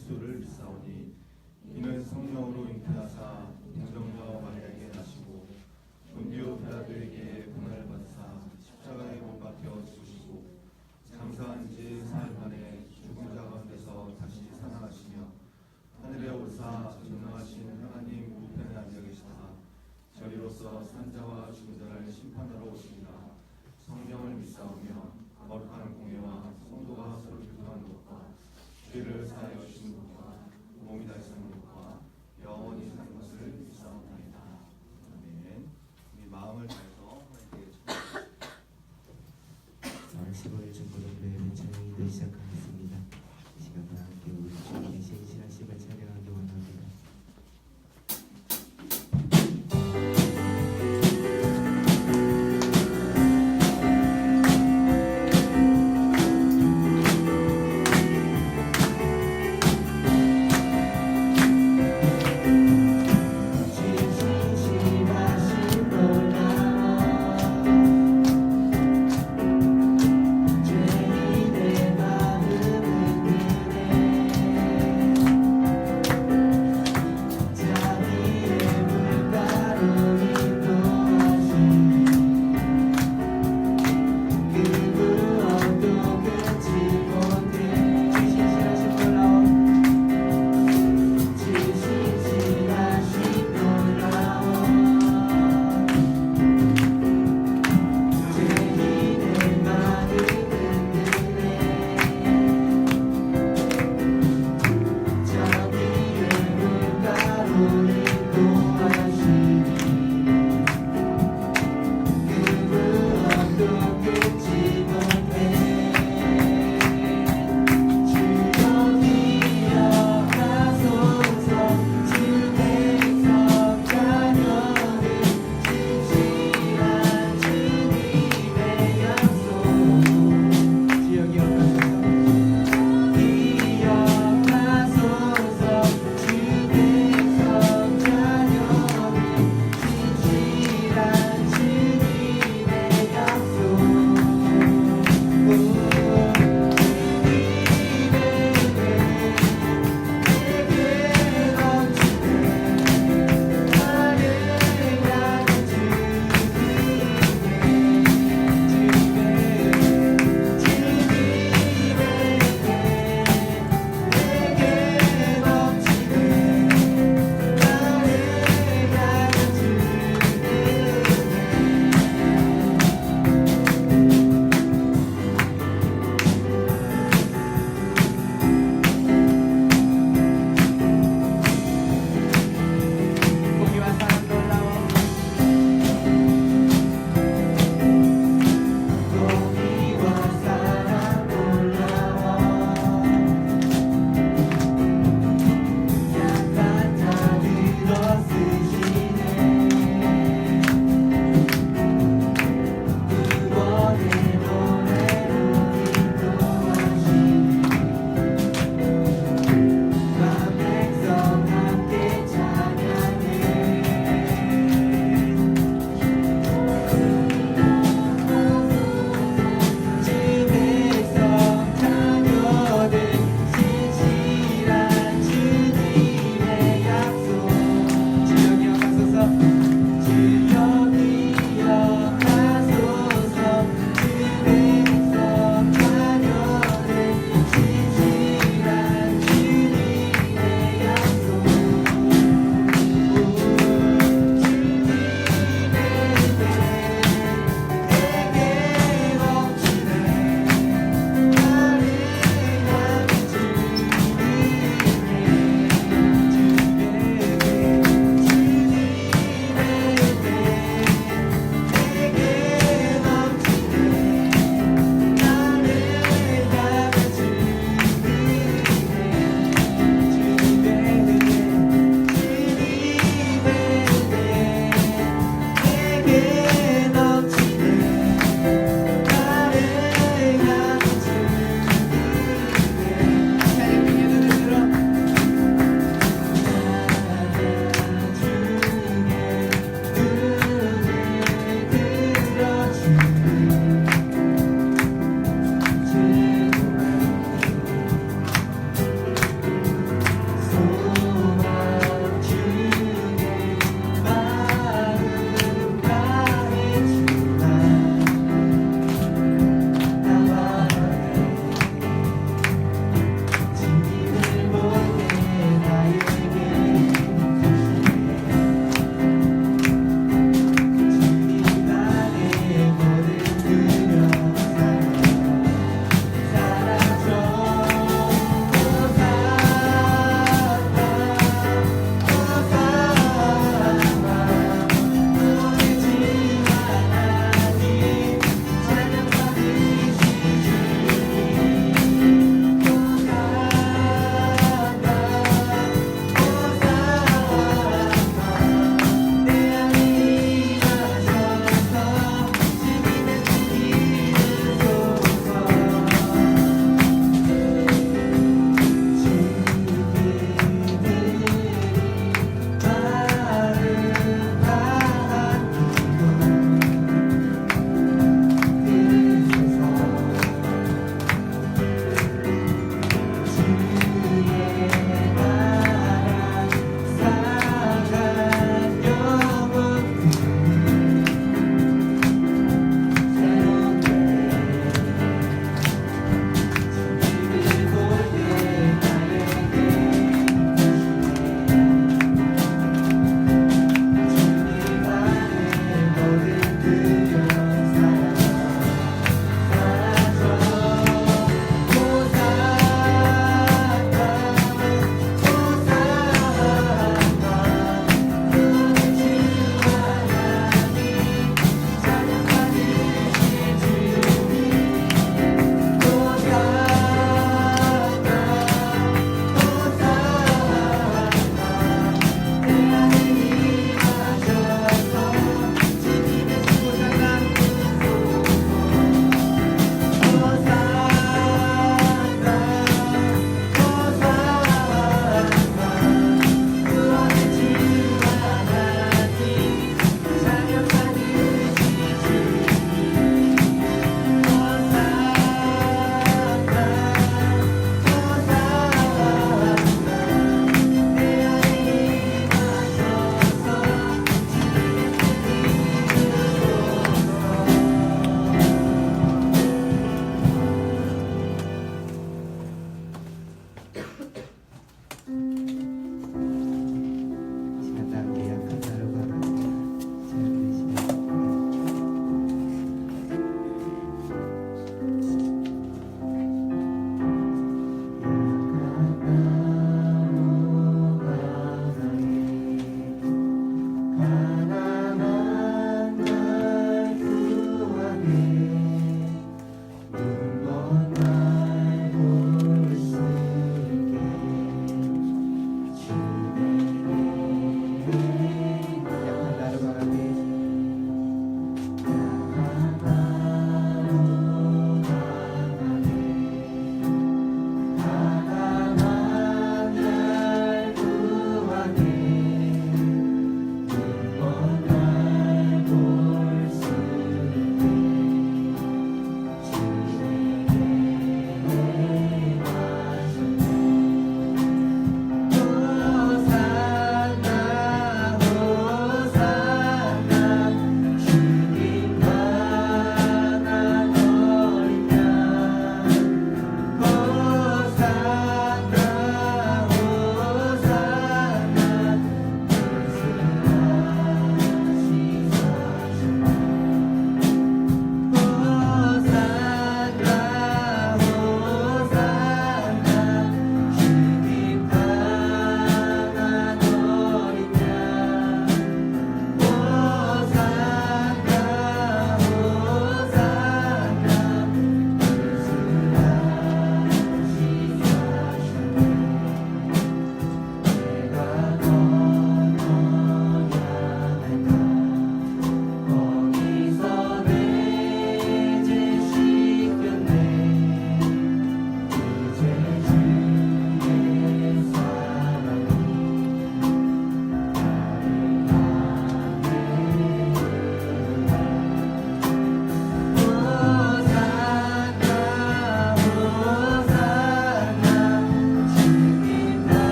그리스도를 믿사오니 이는 성령으로 잉태하사 동정녀 마리아에게 나시고 본디오 빌라도에게 고난을 받으사 십자가에 못 박혀 죽으시고 장사한 지 사흘 만에 죽은 자 가운데서 다시 살아나시며 하늘에 오르사 전능하신 하나님 우편에 앉아 계시다가 저리로서 산자와 죽은 자를 심판하러 오시리라. 성령을 믿사오며 거룩한 공예와 성도가 서로 교통하는 것과 죄를 사하여 주시는 것과 몸이 다시 사는 것과 영원히 사는 것을 믿사옵나이다. 아멘. 우리 마음을 다해서 하나님께 15일 중고등부의 찬양기도 시작하겠습니다. 이 시간과 함께 우리 주 계신 신하심을 찬양하기 원합니다.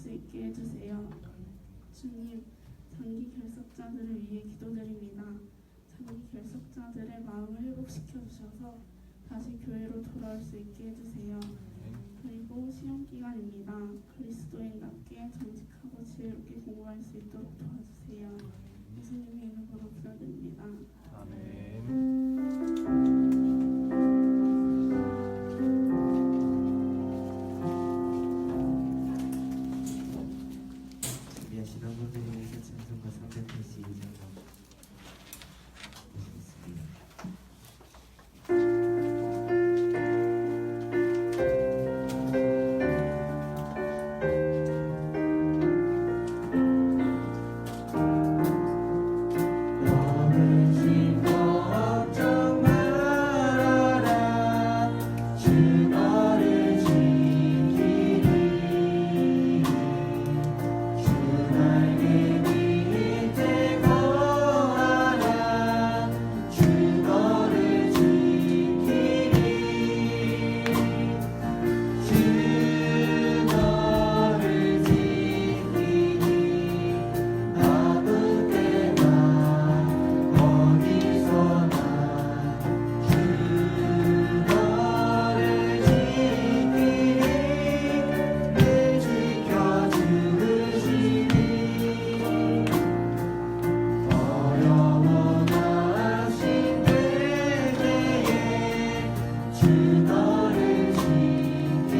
수 있게 해주세요. 주님, 장기 결석자들을 위해 기도드립니다. 장기 결석자들의 마음을 회복시켜 주셔서 다시 교회로 돌아올 수 있게 해주세요. 그리고 시험 기간입니다. 그리스도인답게 정직하고 지혜롭게 공부할 수 있도록 도와주세요. 예수님의 이름으로 기도드립니다. 아멘. 준비하시던 분들을 위해서 찬송가 382장 보시겠습니다. 너를 짚고 걱정 말아라 주 너를 지키리 주 날개 밑에 거하라 주 너를 지키리 주 너를 지키리 아무 때나 어디서나 주 너를 지키리 늘 지켜주시니 어려운 하신 때에 주 너를 지키리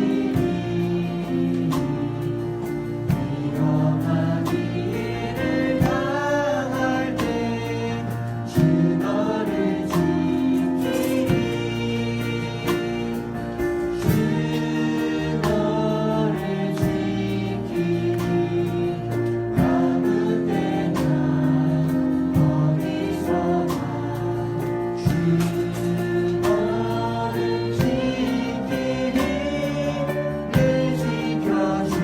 위험한 일을 당할 때 주 너를 지키리 주 너를 지키리 아무 때나 어디서나 주 너를 지키리 늘 지켜주시니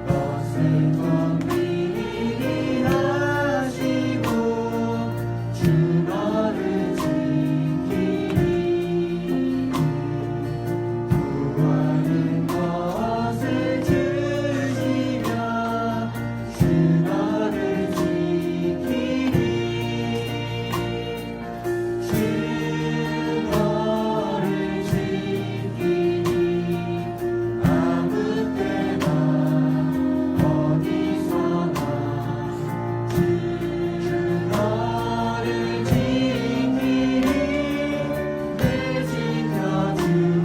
것을 정밀히 하시고 주 너를 지키리 구하는 것을 주시며 주 너를 지키리 주 너를 지키리 아무 때나 어디서나 주 너를 지키리 늘 지켜주시니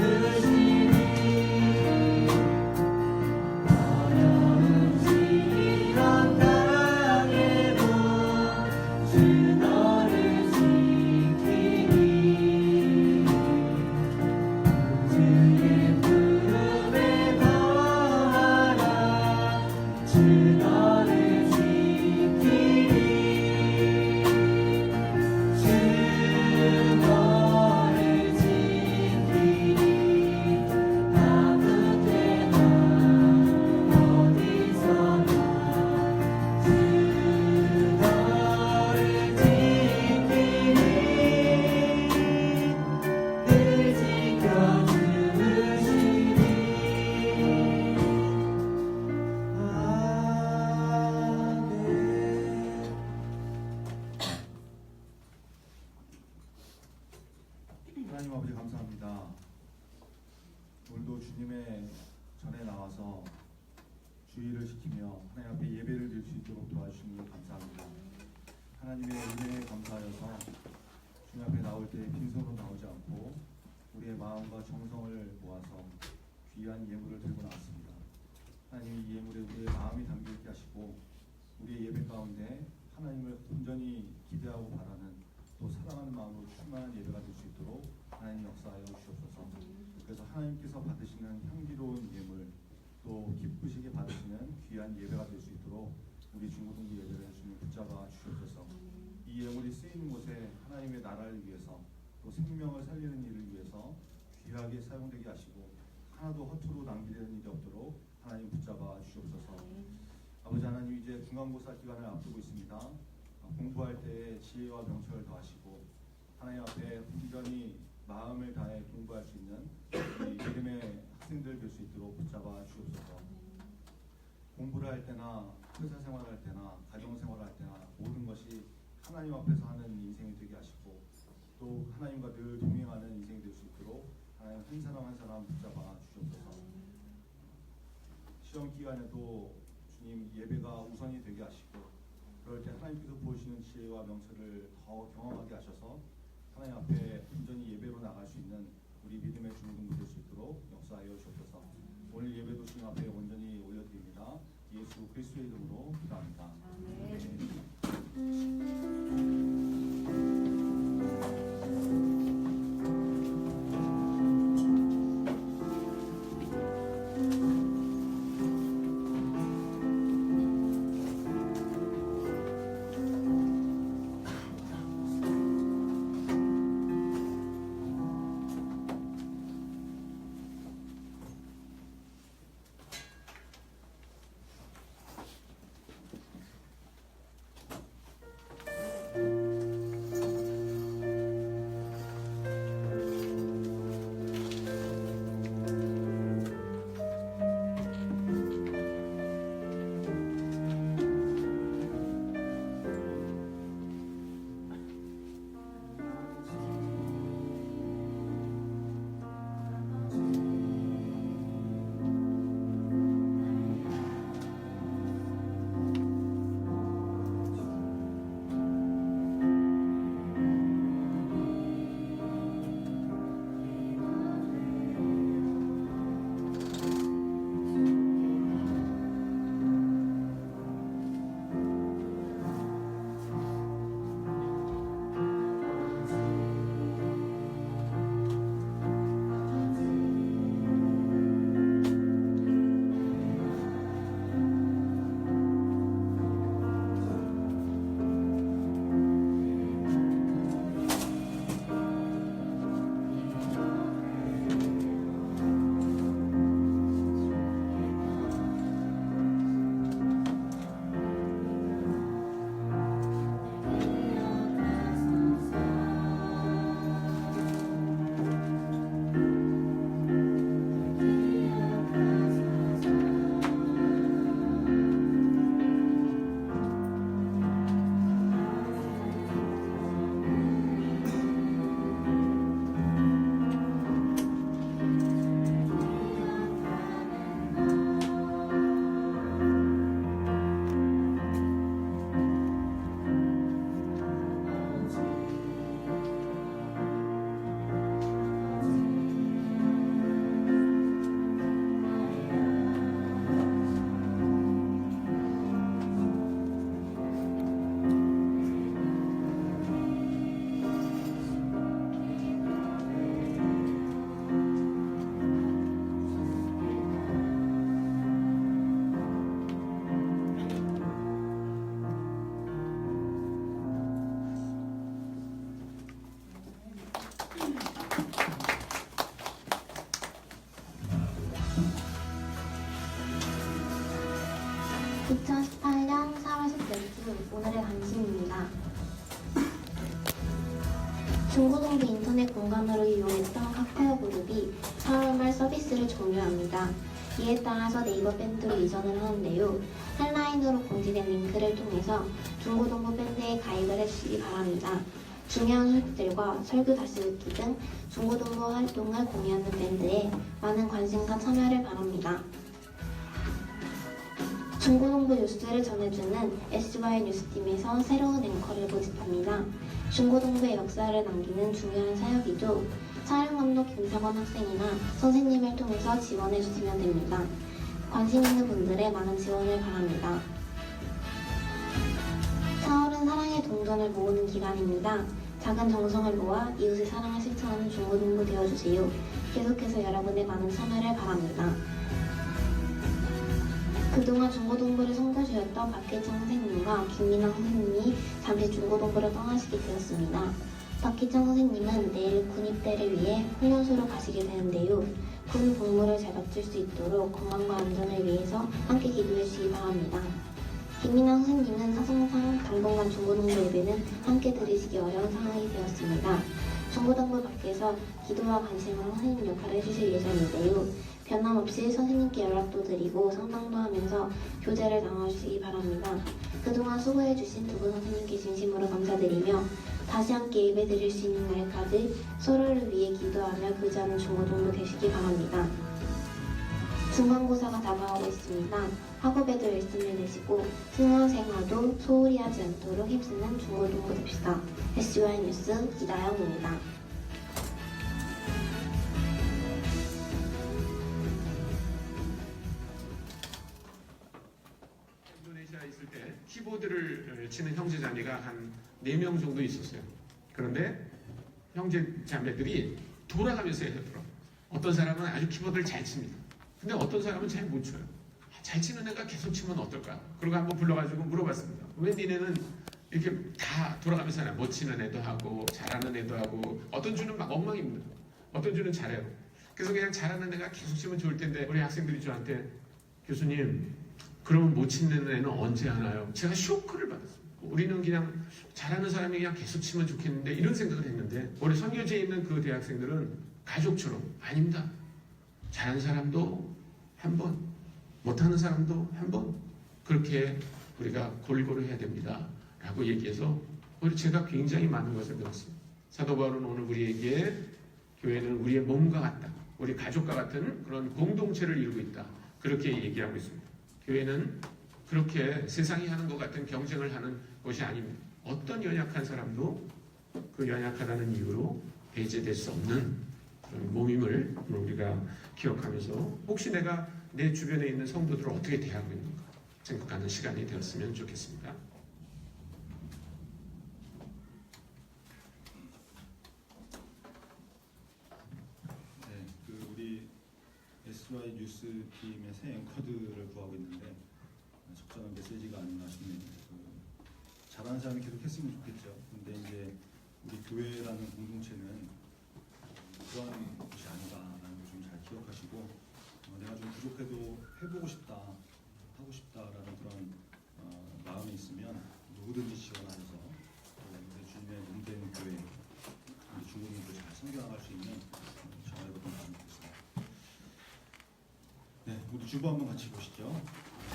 어려운 시련 당해도 주 너를 지키리 주의 품에 거하라 주 너를 지키리 주 너를 지키리 아무 때나 어디서나 주 너를 지키리 늘 지켜주시니 하나님 아버지 감사합니다. 오늘도 주님의 전에 나와서 주의를 지키며 하나님 앞에 예배를 드릴 수 있도록 도와주시는 것 감사합니다. 하나님의 은혜에 감사하여서 주님 앞에 나올 때 빈손으로 나오지 않고 우리의 마음과 정성을 모아서 귀한 예물을 들고 나왔습니다. 하나님 이 예물에 우리의 마음이 담겨있게 하시고 우리의 예배 가운데 하나님을 온전히 기대하고 바라는 또 사랑하는 마음으로 충만한 예배가 될 수 있도록 하나님 역사하여 주옵소서. 그래서 하나님께서 받으시는 향기로운 예물 또 기쁘시게 받으시는 귀한 예배가 될 수 있도록 우리 중고등부 예배를 주님 붙잡아 주옵소서. 이 예물이 쓰이는 곳에 하나님의 나라를 위해서 또 생명을 살리는 일을 위해서 귀하게 사용되게 하시고 하나도 허투루 낭비되는 일이 없도록 하나님 붙잡아 주옵소서. 아버지 하나님 이제 중간고사 기간을 앞두고 있습니다. 공부할 때 지혜와 명철을 더하시고 하나님 앞에 온전히 마음을 다해 공부할 수 있는 우리 믿음의 학생들 될 수 있도록 붙잡아 주옵소서. 공부를 할 때나 회사 생활할 때나 가정 생활할 때나 모든 것이 하나님 앞에서 하는 인생이 되게 하시고 또 하나님과 늘 동행하는 인생이 될 수 있도록 하나님 한 사람 한 사람 붙잡아 주옵소서. 시험 기간에도 주님 예배가 우선이 되게 하시고 그럴 때 하나님께서 보여주시는 지혜와 명철을 더 경험하게 하셔서 하나님 앞에 온전히 예배로 나갈 수 있는 우리 믿음의 중등부 될 수 있도록 역사하여 주옵소서. 오늘 예배도 주님 앞에 온전히 올려드립니다. 예수 그리스도의 이름으로 기도합니다. 오늘의 관심입니다. 중고등부 인터넷 공간으로 이용했던 카카오 그룹이 4월 말 서비스를 종료합니다. 이에 따라서 네이버 밴드로 이전을 하는데요. 헬라인으로 공지된 링크를 통해서 중고등부 밴드에 가입을 해주시기 바랍니다. 중요한 소식들과 설교 다시 듣기 등 중고등부 활동을 공유하는 밴드에 많은 관심과 참여를 바랍니다. 중고등부 뉴스를 전해주는 SY 뉴스팀에서 새로운 앵커를 모집합니다. 중고등부의 역사를 남기는 중요한 사역이죠. 촬영감독 김상원 학생이나 선생님을 통해서 지원해주시면 됩니다. 관심 있는 분들의 많은 지원을 바랍니다. 4월은 사랑의 동전을 모으는 기간입니다. 작은 정성을 모아 이웃의 사랑을 실천하는 중고등부 되어주세요. 계속해서 여러분의 많은 참여를 바랍니다. 그동안 중고등부를 선교주였던 박기창 선생님과 김민아 선생님이 잠시 중고등부를 떠나시게 되었습니다. 박기창 선생님은 내일 군입대를 위해 훈련소로 가시게 되는데요. 군 복무를 잘 마칠 수 있도록 건강과 안전을 위해서 함께 기도해 주시기 바랍니다. 김민아 선생님은 사정상 당분간 중고등부 예배는 함께 드리시기 어려운 상황이 되었습니다. 중고등부 밖에서 기도와 관심으로 선생님 역할을 해주실 예정인데요. 변함없이 선생님께 연락도 드리고 상담도 하면서 교재를 나눠주시기 바랍니다. 그동안 수고해주신 두 분 선생님께 진심으로 감사드리며 다시 함께 예배드릴 수 있는 날까지 서로를 위해 기도하며 교제하는 중고등부 되시기 바랍니다. 중간고사가 다가오고 있습니다. 학업에도 열심을 내시고 승화생활도 소홀히 하지 않도록 힘쓰는 중고등부 됩시다. SY 뉴스 이다영입니다. 인도네시아에 있을 때 키보드를 치는 형제 자매가 한 4명 정도 있었어요. 그런데 형제 자매들이 돌아가면서 해더라고요. 어떤 사람은 아주 키보드를 잘 칩니다. 근데 어떤 사람은 잘 못 쳐요. 잘 치는 애가 계속 치면 어떨까? 그러고 한번 불러가지고 물어봤습니다. 왜 니네는 이렇게 다 돌아가면서 하나? 못 치는 애도 하고 잘하는 애도 하고 어떤 주는 막 엉망입니다. 어떤 주는 잘해요. 그래서 그냥 잘하는 애가 계속 치면 좋을 텐데 우리 학생들이 저한테 교수님 그러면 못 치는 애는 언제 하나요? 제가 쇼크를 받았습니다. 우리는 그냥 잘하는 사람이 그냥 계속 치면 좋겠는데 이런 생각을 했는데 우리 선교지에 있는 그 대학생들은 가족처럼 아닙니다. 잘하는 사람도 한 번, 못하는 사람도 한 번 그렇게 우리가 골고루 해야 됩니다. 라고 얘기해서 제가 굉장히 많은 것을 배웠습니다. 사도 바울은 오늘 우리에게 교회는 우리의 몸과 같다. 우리 가족과 같은 그런 공동체를 이루고 있다. 그렇게 얘기하고 있습니다. 교회는 그렇게 세상이 하는 것 같은 경쟁을 하는 것이 아닙니다. 어떤 연약한 사람도 그 연약하다는 이유로 배제될 수 없는 그런 몸임을 우리가 기억하면서 혹시 내가 내 주변에 있는 성도들을 어떻게 대하고 있는가 생각하는 시간이 되었으면 좋겠습니다. 네, 우리 SY 뉴스 팀의 새 앵커들을 구하고 있는데 적절한 메시지가 아니나 싶네요. 잘하는 사람이 계속 했으면 좋겠죠. 근데 이제 우리 교회라는 공동체는 그런 것이 아니다라는 걸 좀 잘 기억하시고 내가 좀 부족해도 해보고 싶다, 하고 싶다라는 그런 마음이 있으면 누구든지 지원하셔서 우리 주님의 몸된 교회, 우리 중국인도 잘 섬겨나갈 수 있는 저와 여러분 많습니다. 네, 우리 주보 한번 같이 보시죠.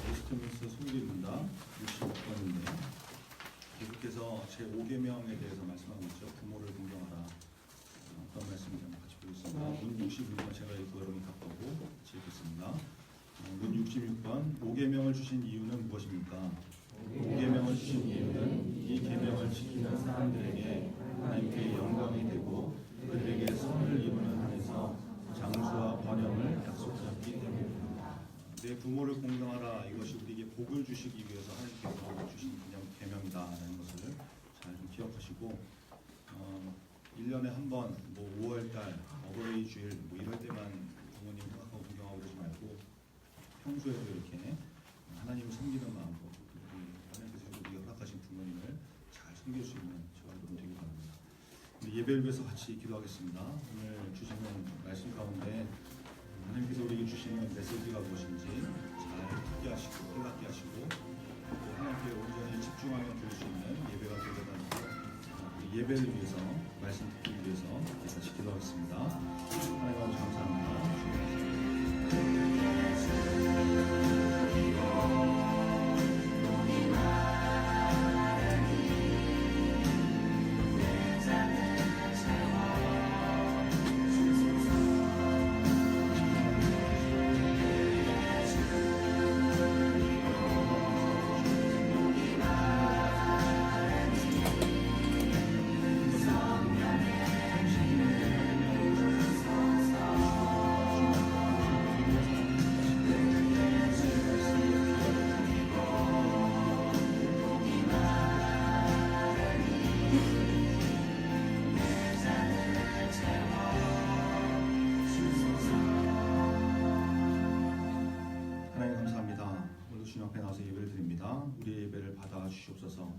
웨스트민스터 소개입니다. 66번인데 계속해서 제5계명에 대해서 말씀하고 있죠. 부모를 공경하라. 어떤 말씀인지 한번 같이 보겠습니다. 문 66번 제가 읽고 여러분이 답하고 같이 읽겠습니다. 문 66번 5계명을 주신 이유는 무엇입니까? 5계명을 주신 이유는 이 계명을 지키는 사람들에게 하나님께 영광이 되고 그들에게 선을 이루는 한에서 장수와 번영을 약속하셨기 때문입니다. 내 부모를 공경하라. 이것이 우리에게 복을 주시기 위해서 하나님께서 주신 계명이다라는 것을 잘 좀 기억하시고 1년에 한 번, 5월달, 어버이 주일, 이럴 때만 부모님 생각하고 공경하고 그러지 말고 평소에도 이렇게 하나님을 섬기는 마음으로 하나님께서 우리가 허락하신 부모님을 잘 섬길 수 있는 저와 여러분 되기 바랍니다. 우리 예배를 위해서 같이 기도하겠습니다. 오늘 주시는 말씀 가운데 하나님께서 우리에게 주시는 메시지가 무엇인지 잘 듣게 하시고 깨닫게 하시고 또 하나님께 온전히 집중하며 드릴 수 있는 예배가 되려다니까 예배를 위해서 말씀 듣기 위해서 같이 기도하겠습니다. 하나님 아버지 감사합니다. 우리의 예배를 받아 주시옵소서.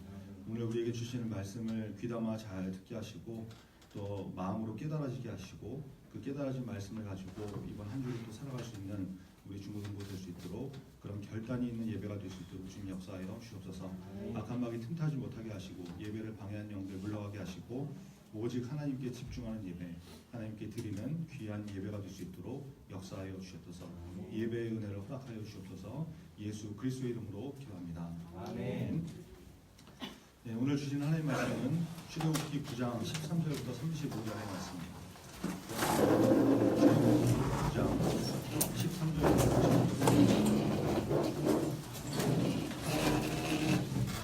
오늘 우리에게 주시는 말씀을 귀담아 잘 듣게 하시고 또 마음으로 깨달아지게 하시고 그 깨달아진 말씀을 가지고 이번 한 주를 또 살아갈 수 있는 우리 중고등부 될 수 있도록 그런 결단이 있는 예배가 될 수 있도록 주님 역사하여 주시옵소서. 악한 마귀 틈타지 못하게 하시고 예배를 방해한 영들 물러가게 하시고 오직 하나님께 집중하는 예배, 하나님께 드리는 귀한 예배가 될 수 있도록 역사하여 주옵소서. 예배의 은혜를 허락하여 주옵소서. 예수 그리스도의 이름으로 기도합니다. 아멘. 네, 오늘 주신 하나님 말씀은 출애굽기 9장 13절부터 35절의 말씀입니다. 출애굽기 9장 13절부터 35절.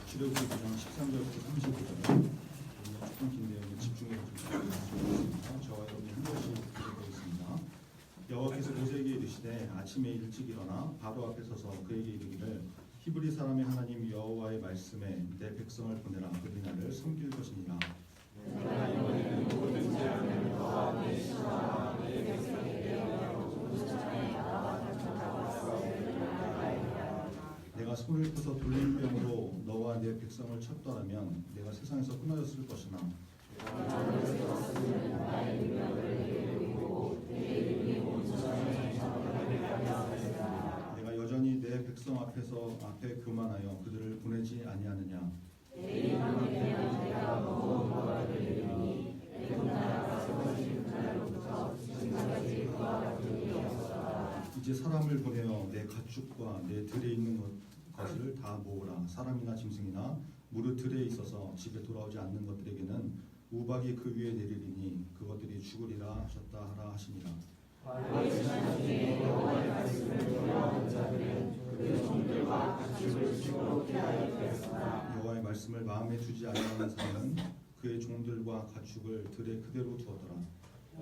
출애굽기 9장 13절부터 35절. 조금 긴데요. 집중해서 좀 보겠습니다. 저와 여러분이 한 번씩 읽어보겠습니다. 여호와께서 모세에게 이르시되 아침에 일찍 일어나 바로 앞에 서서 그에게 이르기를 히브리 사람의 하나님 여호와의 말씀에 내 백성을 보내라. 그들이 나를 섬길 것이니라. 내가 이번에는 모든 재앙을 너와 내 신하와 내 백성에게 하고 조차에 나와 내가 손을 펴서 돌림병으로 너와 내 백성을 쳤더라면 내가 세상에서 끊어졌을 것이나 내가 여전히 내 백성 앞에 교만하여 그들을 보내지 아니하느냐. 이제 사람을 보내어 내 가축과 내 들에 있는 것을 다 모으라. 사람이나 짐승이나 무릇 들에 있어서 집에 돌아오지 않는 것들에게는 우박이 그 위에 내리리니 그것들이 죽으리라 하셨다 하라 하시니라. 여호와의 말씀을 마음에 두지 아니하는 사람은 그의 종들과 가축을 들에 그대로 두었더라.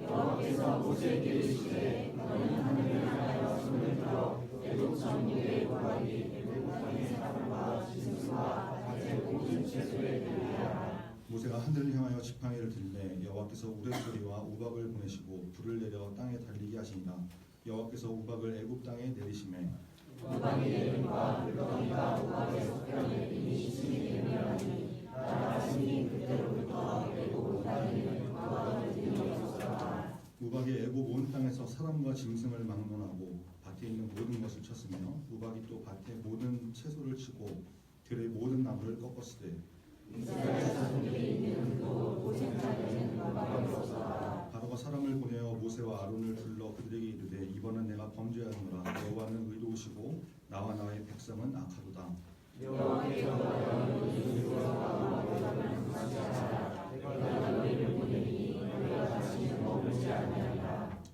여호와께서 모세에게 이르시되 너는 하늘을 향하여 손을 들어 애굽 전국의 우박이 애굽 땅의 사람과 짐승과 밭의 모든 채소에 들리라. 모세가 하늘을 향하여 지팡이를 들되 여호와께서 우레소리와 우박을 보내시고 불을 내려 땅에 달리게 하시니라. 여호와께서 우박을 애굽 땅에 내리시매 우박이 내림과 물덩이가 우박에 섞여 내리니 신이 되면하니 나라 신이 그때로부터 애굽 땅에는 우박을 들이었더라. 우박이 애굽 온 땅에서 사람과 짐승을 막론하고 밭에 있는 모든 것을 쳤으며 우박이 또 밭의 모든 채소를 치고 들의 모든 나무를 꺾었으되 바로가 사람을 보내어 모세와 아론을 불러 그들에게 이르되 이번은 내가 범죄하노라. 여호와는 의로우시고 나와 나의 백성은 악하도다.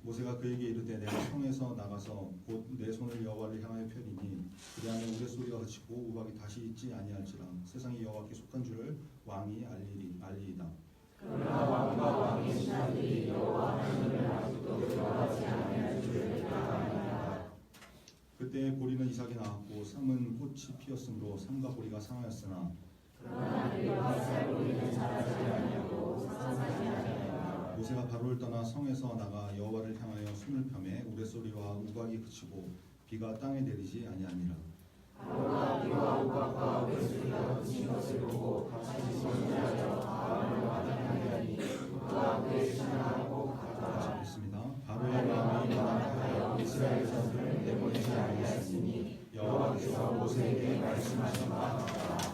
모세가 그에게 이르되 내가 성에서 나가서 곧 내 손을 여호와를 향하여 펴리니 그리하면 우레소리가 그치고 우박이 다시 있지 아니할지라. 세상이 여호와께 속한 줄을 왕이 알리이다. 그러나 왕과 왕의 신하들이 여호와 하나님을 아직도 경외하지 아니할 줄을 알아니라. 그때 보리는 이삭이 나왔고 쌈은 꽃이 피었으므로 쌈과 보리가 상하였으나 그러나 들과 쌀보리는 자라지 아니하고 상하지 아니하였다. 모세가 바로를 떠나 성에서 나가 여호와를 향하여 손을 펴매 우레소리와 우박이 그치고 비가 땅에 내리지 아니하니라. 바로가 비와 우박과 우레소리가 그친 것을 보고 같이 선지하여 바알을 완악하게 그와 그의 신하하고 같이 있습니다. 바로의 마음이 완악하여 이스라엘 자손을 내보내지 아니하였으니 여호와께서 모세에게 말씀하신 바 같다.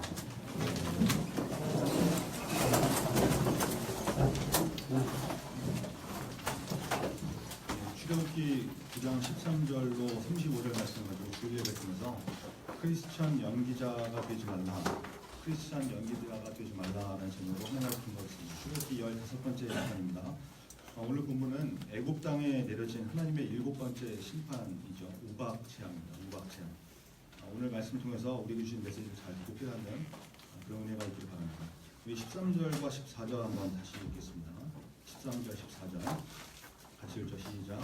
출애굽기 9장 13절로 35절 말씀을 가지고 주의를 뱉으면서 크리스천 연기자가 되지 말라라는 제목으로 하나님을 fund었습니다. 출애굽기 15번째 시간입니다. 오늘 본문은 애굽 땅에 내려진 하나님의 7번째 심판이죠. 우박 재앙입니다. 우박 재앙. 오늘 말씀을 통해서 우리에게 주신 메시지를 잘 듣고 필요하는 그런 은혜가 있기를 바랍니다. 우리 13절과 14절 한번 다시 읽겠습니다. 13절, 14절 같이 읽죠. 시작.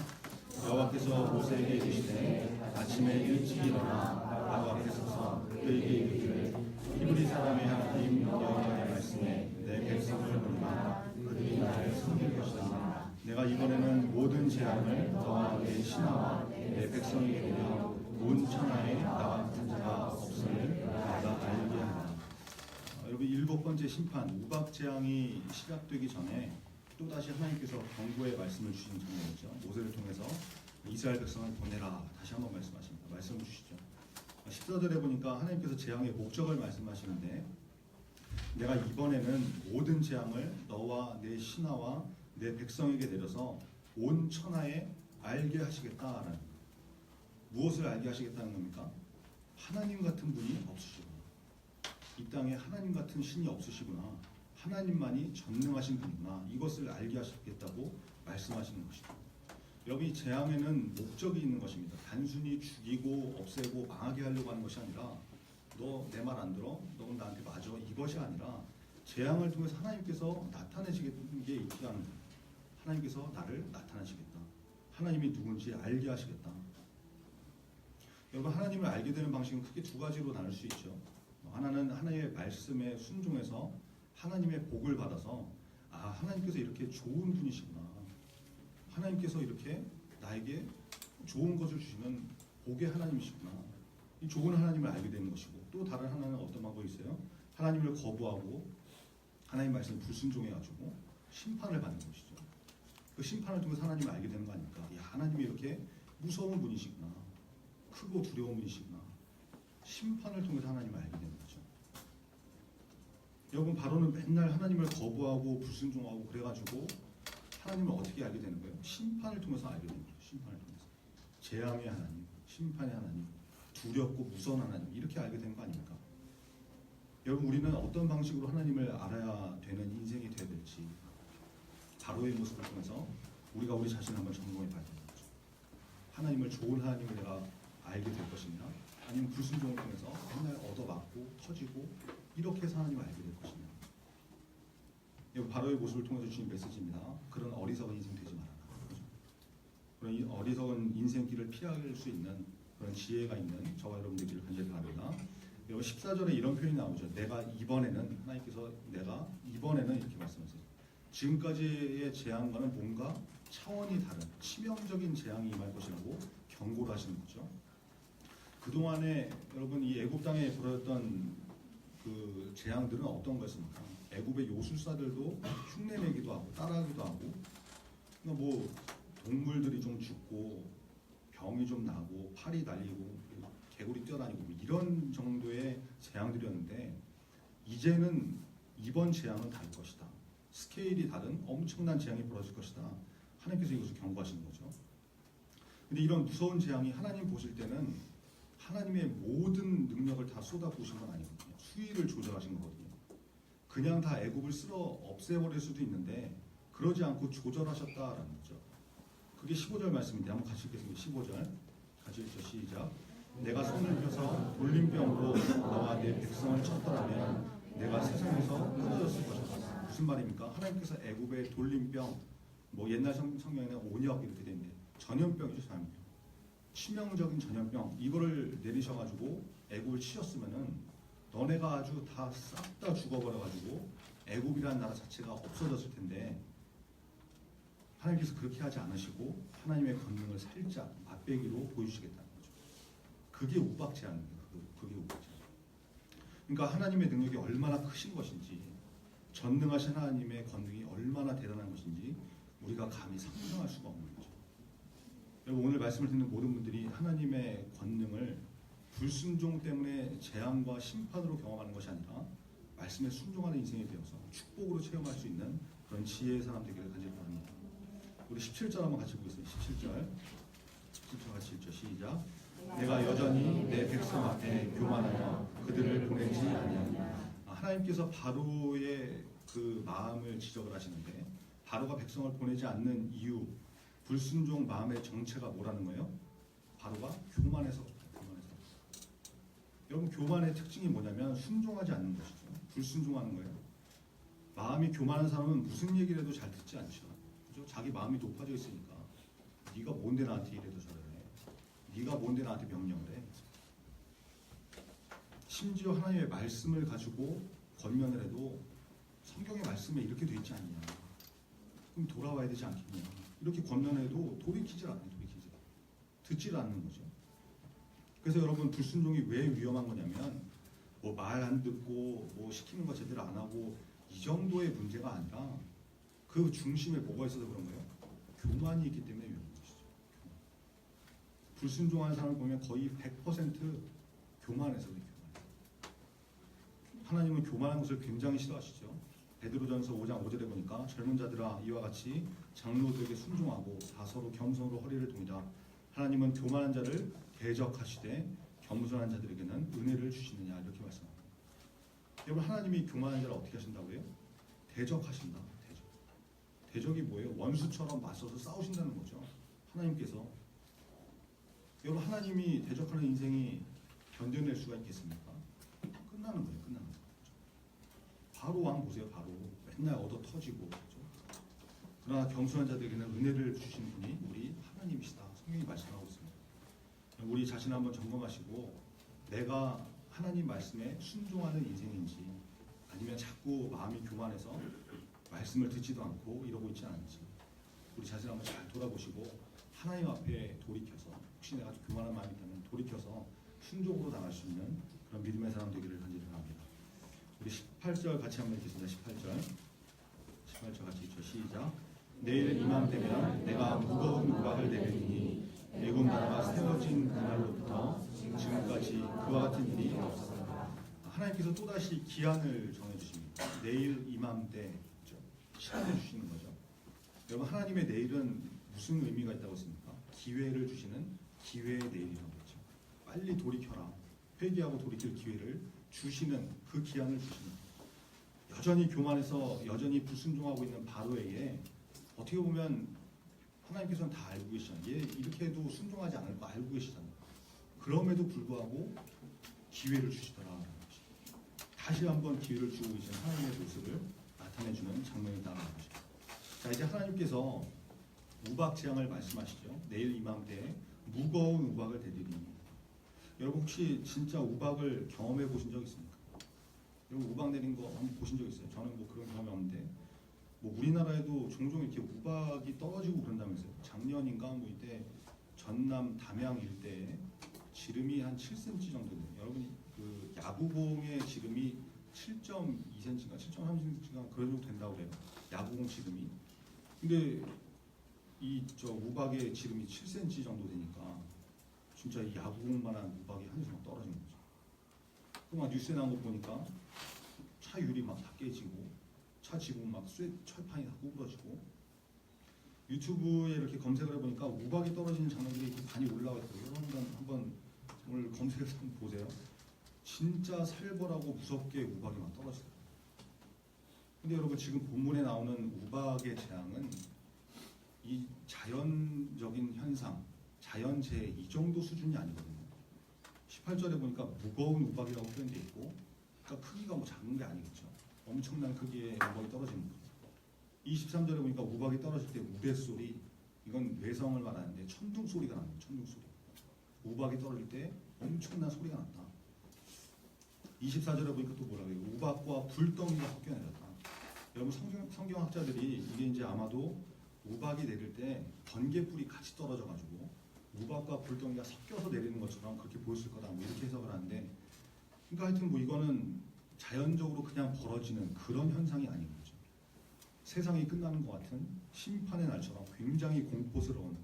여호와께서 모세에게 이르시되 아침에 일찍 일어나 바로 앞에 서서 그에게 이르기를 히브리 사람의 하나님 여호와의 말씀에 내 백성을 보내라. 그들이 나를 섬길 것이다. 내가 이번에는 모든 재앙을 너와 내 신하와 내 백성에게 되며 온 천하에 나와 같은 자가 없음을 내가 알게 하라. 여러분 7번째 심판 우박 재앙이 시작되기 전에 또다시 하나님께서 경고의 말씀을 주신 장면이죠. 모세를 통해서 이스라엘 백성을 보내라. 다시 한번 말씀하십니다. 말씀 주시죠. 14절에 보니까 하나님께서 재앙의 목적을 말씀하시는데 내가 이번에는 모든 재앙을 너와 내 신하와 내 백성에게 내려서 온 천하에 알게 하시겠다라는 거예요. 무엇을 알게 하시겠다는 겁니까? 하나님 같은 분이 없으시구나. 이 땅에 하나님 같은 신이 없으시구나. 하나님만이 전능하신 분이구나. 이것을 알게 하시겠다고 말씀하시는 것이죠. 여러분, 이 재앙에는 목적이 있는 것입니다. 단순히 죽이고 없애고 망하게 하려고 하는 것이 아니라 너 내 말 안 들어? 넌 나한테 맞아? 이것이 아니라 재앙을 통해서 하나님께서 나타내시겠다는 게 있지 않은 거예요. 하나님께서 나를 나타내시겠다. 하나님이 누군지 알게 하시겠다. 여러분, 하나님을 알게 되는 방식은 크게 두 가지로 나눌 수 있죠. 하나는 하나님의 말씀에 순종해서 하나님의 복을 받아서 하나님께서 이렇게 좋은 분이시구나. 하나님께서 이렇게 나에게 좋은 것을 주시는 복의 하나님이시구나. 이 좋은 하나님을 알게 되는 것이고, 또 다른 하나는 어떤 방법이 있어요? 하나님을 거부하고 하나님 말씀을 불순종해가지고 심판을 받는 것이죠. 그 심판을 통해서 하나님을 알게 되는 거 아닙니까? 하나님이 이렇게 무서운 분이시구나. 크고 두려운 분이시구나. 심판을 통해서 하나님을 알게 되는 거죠. 여러분, 바로는 맨날 하나님을 거부하고 불순종하고 그래가지고 하나님을 어떻게 알게 되는 거예요? 심판을 통해서 알게 되는 거예요. 심판을 통해서. 재앙의 하나님, 심판의 하나님, 두렵고 무서운 하나님, 이렇게 알게 되는 거 아닙니까? 여러분, 우리는 어떤 방식으로 하나님을 알아야 되는 인생이 되어야 될지 바로의 모습을 통해서 우리가 우리 자신을 한번 점검해 봐야 되는 거죠. 하나님을 좋은 하나님을 내가 알게 될 것이냐, 아니면 불순종을 통해서 맨날 얻어맞고 터지고 이렇게 해서 하나님을 알게 될 것이냐. 여러분, 바로의 모습을 통해서 주신 메시지입니다. 그런 어리석은 인생 되지 말아라. 그런 이 어리석은 인생길을 피할 수 있는 그런 지혜가 있는 저와 여러분들 되기를 간절히 바랍니다. 여러분, 14절에 이런 표현이 나오죠. 하나님께서 내가 이번에는 이렇게 말씀하세요. 지금까지의 재앙과는 뭔가 차원이 다른 치명적인 재앙이 임할 것이라고 경고를 하시는 거죠. 그동안에 여러분, 이 애굽 땅에 벌어졌던 그 재앙들은 어떤 것입니까? 애굽의 요술사들도 흉내내기도 하고 따라하기도 하고, 그러니까 뭐 동물들이 좀 죽고 병이 좀 나고 팔이 날리고 개구리 뛰어다니고 뭐 이런 정도의 재앙들이었는데, 이제는 이번 재앙은 다를 것이다. 스케일이 다른 엄청난 재앙이 벌어질 것이다. 하나님께서 이것을 경고하시는 거죠. 근데 이런 무서운 재앙이 하나님 보실 때는 하나님의 모든 능력을 다 쏟아부으신 건 아니거든요. 수위를 조절하신 거거든요. 그냥 다 애굽을 쓸어 없애버릴 수도 있는데 그러지 않고 조절하셨다라는 거죠. 그게 15절 말씀인데 한번 같이 읽겠습니다. 15절 같이 읽죠. 시작. 내가 손을 펴서 돌림병으로 너와 내 백성을 쳤더라면 내가 세상에서 끊어졌을 것이다. 무슨 말입니까? 하나님께서 애굽의 돌림병, 뭐 옛날 성경에는 온역 이렇게 돼 있는데 전염병이죠. 전염병. 치명적인 전염병, 이거를 내리셔가지고 애굽을 치셨으면은 너네가 아주 다 싹 다 죽어버려가지고 애굽이라는 나라 자체가 없어졌을 텐데, 하나님께서 그렇게 하지 않으시고 하나님의 권능을 살짝 맛배기로 보여주시겠다는 거죠. 그게 욱박제한입니다. 그게 욱박제. 그러니까 하나님의 능력이 얼마나 크신 것인지, 전능하신 하나님의 권능이 얼마나 대단한 것인지 우리가 감히 상상할 수가 없는 거죠. 여러분, 오늘 말씀을 듣는 모든 분들이 하나님의 권능을 불순종 때문에 재앙과 심판으로 경험하는 것이 아니라 말씀에 순종하는 인생이 되어서 축복으로 체험할 수 있는 그런 지혜의 사람 되기를 간절히 바랍니다. 우리 17절 한번 같이 보겠습니다. 17절 같이 읽죠. 시작. 내가 여전히 내 백성 앞에 교만하여 그들을 보내지 아니하리라. 하나님께서 바로의 그 마음을 지적을 하시는데, 바로가 백성을 보내지 않는 이유, 불순종 마음의 정체가 뭐라는 거예요? 바로가 교만해서. 여러분, 교만의 특징이 뭐냐면 순종하지 않는 것이죠. 불순종하는 거예요. 마음이 교만한 사람은 무슨 얘기를 해도 잘 듣지 않죠. 그죠? 자기 마음이 높아져 있으니까. 네가 뭔데 나한테 이래도 저래. 네가 뭔데 나한테 명령을 해. 심지어 하나님의 말씀을 가지고 권면을 해도 성경의 말씀에 이렇게 돼 있지 않냐. 그럼 돌아와야 되지 않겠냐. 이렇게 권면해도 돌이키질 않아요. 듣질 않는 거죠. 그래서 여러분, 불순종이 왜 위험한 거냐면 뭐 말 안 듣고 뭐 시키는 거 제대로 안 하고 이 정도의 문제가 아니라 그 중심에 뭐가 있어서 그런 거예요? 교만이 있기 때문에 위험한 것이죠. 불순종하는 사람을 보면 거의 100% 교만해서 그래요. 하나님은 교만한 것을 굉장히 싫어하시죠. 베드로전서 5장 5절에 보니까 젊은 자들아 이와 같이 장로들에게 순종하고 다 서로 겸손으로 허리를 동이라. 하나님은 교만한 자를 대적하시되 겸손한 자들에게는 은혜를 주시느냐 이렇게 말씀합니다. 여러분 하나님이 교만한 자를 어떻게 하신다고요? 대적하신다. 대적이 뭐예요? 원수처럼 맞서서 싸우신다는 거죠. 하나님께서. 여러분 하나님이 대적하는 인생이 견뎌낼 수가 있겠습니까? 끝나는 거예요. 끝나는 거죠. 바로 왕 보세요. 바로 맨날 얻어 터지고 그렇죠? 그러나 겸손한 자들에게는 은혜를 주시는 분이 우리 하나님이시다. 성경이 말씀하고 있습니다. 우리 자신을 한번 점검하시고 내가 하나님 말씀에 순종하는 인생인지 아니면 자꾸 마음이 교만해서 말씀을 듣지도 않고 이러고 있지 않은지 우리 자신을 한번 잘 돌아보시고 하나님 앞에 돌이켜서 혹시 내가 교만한 마음이 있다면 돌이켜서 순종으로 나갈 수 있는 그런 믿음의 사람 되기를 간절히 바랍니다. 우리 18절 같이 한번 읽겠습니다. 18절 같이 읽죠. 시작. 내일 이맘때면 내가 무거운 우박을 내리니 애굽 나라가 세워진 그날로부터 지금까지 그와 같은 일이 없었다. 하나님께서 또다시 기한을 정해주십니다. 내일 이맘때 시간을 주시는 거죠. 여러분 하나님의 내일은 무슨 의미가 있다고 했습니까? 기회를 주시는 기회의 내일이라고 했죠. 빨리 돌이켜라. 회개하고 돌이킬 기회를 주시는 그 기한을 주시는 여전히 교만해서 여전히 불순종하고 있는 바로에게 어떻게 보면 하나님께서는 다 알고 계시잖아요. 얘 이렇게 해도 순종하지 않을 거 알고 계시잖아요. 그럼에도 불구하고 기회를 주시더라. 다시 한번 기회를 주고 계신 하나님의 모습을 나타내주는 장면이다라는 것입니다. 자 이제 하나님께서 우박 재앙을 말씀하시죠. 내일 이맘때 무거운 우박을 내리니. 여러분 혹시 진짜 우박을 경험해 보신 적 있습니까? 여러분 우박 내린 거 한번 보신 적 있어요? 저는 뭐 그런 경험이 없는데 뭐 우리나라에도 종종 이렇게 우박이 떨어지고 그런다면서요. 작년인가 뭐 이때 전남 담양 일대에 지름이 한 7cm 정도 돼요. 여러분이 그 야구공의 지름이 7.2cm인가 7.3cm인가 그런 정도 된다고 그래요. 야구공 지름이. 근데 이 저 우박의 지름이 7cm 정도 되니까 진짜 이 야구공만한 우박이 하늘에서 막 떨어진 거죠. 그 막 뉴스에 나온 거 보니까 차 유리 막 다 깨지고 차 지붕 막 철판이 다 구부러지고 유튜브에 이렇게 검색을 해보니까 우박이 떨어지는 장면들이 많이 올라와 있어요. 여러분 한번 오늘 검색해서 한번 보세요. 진짜 살벌하고 무섭게 우박이 막 떨어지더라고요. 근데 여러분 지금 본문에 나오는 우박의 재앙은 이 자연적인 현상, 자연재해 이 정도 수준이 아니거든요. 18절에 보니까 무거운 우박이라고 표현되어 있고 그러니까 크기가 뭐 작은 게 아니겠죠. 엄청난 크기의 우박이 떨어지는 거죠. 23절에 보니까 우박이 떨어질 때 우레소리, 이건 외성을 말하는데 천둥 소리가 납니다. 천둥 소리. 우박이 떨어질 때 엄청난 소리가 났다. 24절에 보니까 또 뭐라고 해요? 우박과 불덩이가 섞여 내렸다. 여러분 성경학자들이 이게 이제 아마도 우박이 내릴 때 번개불이 같이 떨어져가지고 우박과 불덩이가 섞여서 내리는 것처럼 그렇게 보였을 거다. 뭐 이렇게 해석을 하는데, 그러니까 하여튼 뭐 이거는 자연적으로 그냥 벌어지는 그런 현상이 아닌 거죠. 세상이 끝나는 것 같은 심판의 날처럼 굉장히 공포스러운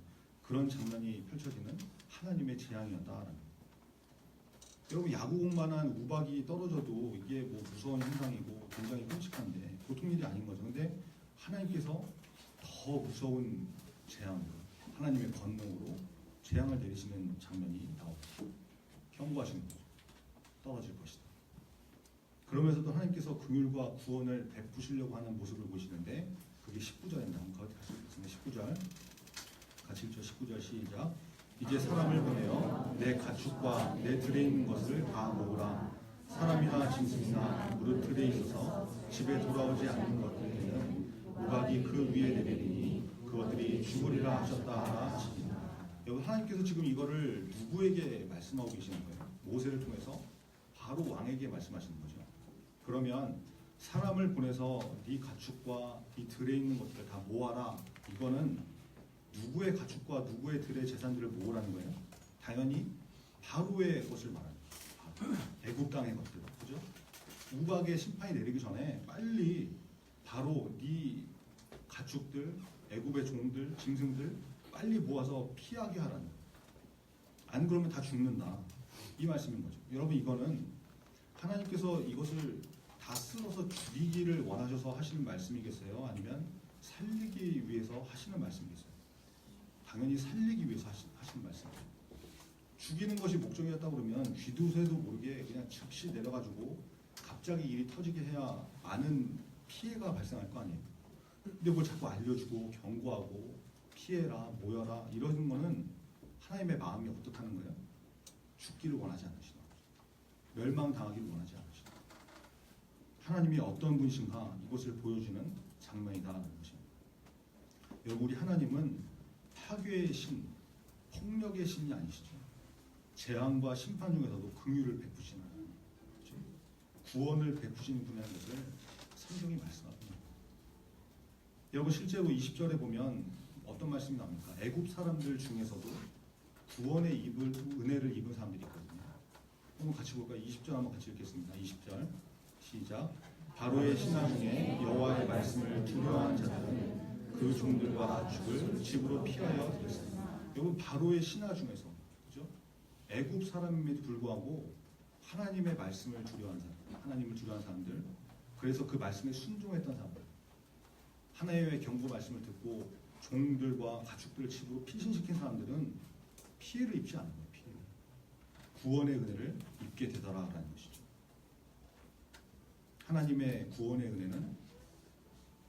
그런 장면이 펼쳐지는 하나님의 재앙이었다라는. 여러분 야구공만한 우박이 떨어져도 이게 뭐 무서운 현상이고 굉장히 끔찍한데 보통 일이 아닌 거죠. 근데 하나님께서 더 무서운 재앙, 하나님의 권능으로 재앙을 내리시는 장면이 나오고 경고하시는 거죠. 떨어질 것이다. 그러면서도 하나님께서 긍휼과 구원을 베푸시려고 하는 모습을 보시는데 그게 19절입니다. 한번 같이 읽겠습니다. 19절 같이 읽죠. 19절 시작. 이제 사람을 보내어 내 가축과 내 들에 있는 것을 다 모으라. 사람이나 짐승이나 무릇 들에 있어서 집에 돌아오지 않는 것들에는 우박이 그 위에 내리니 그것들이 죽으리라 하셨다 하라 하시니라. 여기 하나님께서 지금 이거를 누구에게 말씀하고 계시는 거예요? 모세를 통해서 바로 왕에게 말씀하시는 거죠. 그러면 사람을 보내서 네 가축과 네 들에 있는 것들을 다 모아라. 이거는 누구의 가축과 누구의 들의 재산들을 모으라는 거예요? 당연히 바로의 것을 말하는 거예요. 애굽 땅의 것들, 그죠? 우박의 심판이 내리기 전에 빨리 바로 네 가축들, 애굽의 종들, 짐승들 빨리 모아서 피하게 하라는 거예요. 안 그러면 다 죽는다. 이 말씀인 거죠. 여러분 이거는 하나님께서 이것을 다 쓸어서 죽이기를 원하셔서 하시는 말씀이겠어요? 아니면 살리기 위해서 하시는 말씀이겠어요? 당연히 살리기 위해서 하시는 말씀이에요. 죽이는 것이 목적이었다 그러면 쥐두새도 모르게 그냥 즉시 내려가지고 갑자기 일이 터지게 해야 많은 피해가 발생할 거 아니에요. 근데 뭘 자꾸 알려주고 경고하고 피해라 모여라 이런 거는 하나님의 마음이 어떻다는 거예요? 죽기를 원하지 않으시다. 멸망당하기를 원하지 않으시다. 하나님이 어떤 분이신가 이것을 보여주는 장면이다라는 것입니다. 여러분 우리 하나님은 파괴의 신, 폭력의 신이 아니시죠. 재앙과 심판 중에서도 긍휼을 베푸시는 그렇죠? 구원을 베푸시는 분이라는 것을 성경이 말씀합니다. 여러분 실제로 20절에 보면 어떤 말씀이 나옵니까? 애굽 사람들 중에서도 구원의 은혜를 입은 사람들이 있거든요. 한번 같이 볼까요? 20절 한번 같이 읽겠습니다. 20절 시작. 바로의 신하 중에 여호와의 말씀을 두려워한 자들은 그 종들과 가축을 집으로 피하여 들였습니다. 여러분 바로의 신하 중에서 그죠? 애굽 사람임에도 불구하고 하나님의 말씀을 두려워한 사람, 하나님을 두려워한 사람들, 그래서 그 말씀에 순종했던 사람들, 하나님의 경고 말씀을 듣고 종들과 가축들을 집으로 피신시킨 사람들은 피해를 입지 않은 거예요. 피해를. 구원의 은혜를 입게 되더라라는 것이죠. 하나님의 구원의 은혜는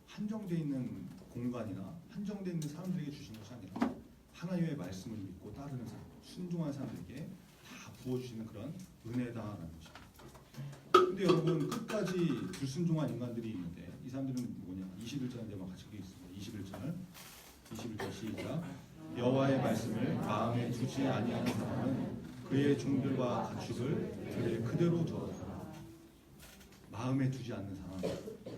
한정되어 있는 공간이나 한정되어 있는 사람들에게 주신 것이 아니라 하나님의 말씀을 믿고 따르는 사람, 순종한 사람들에게 다 부어주시는 그런 은혜다라는 것입니다. 근데 여러분 끝까지 불순종한 인간들이 있는데 이 사람들은 뭐냐? 21절인데 같이 읽겠습니다. 21절 시작. 여호와의 말씀을 마음에 두지 아니하는 사람은 그의 종들과 가축을 들에 그대로 두었더라. 마음에 두지 않는 사람.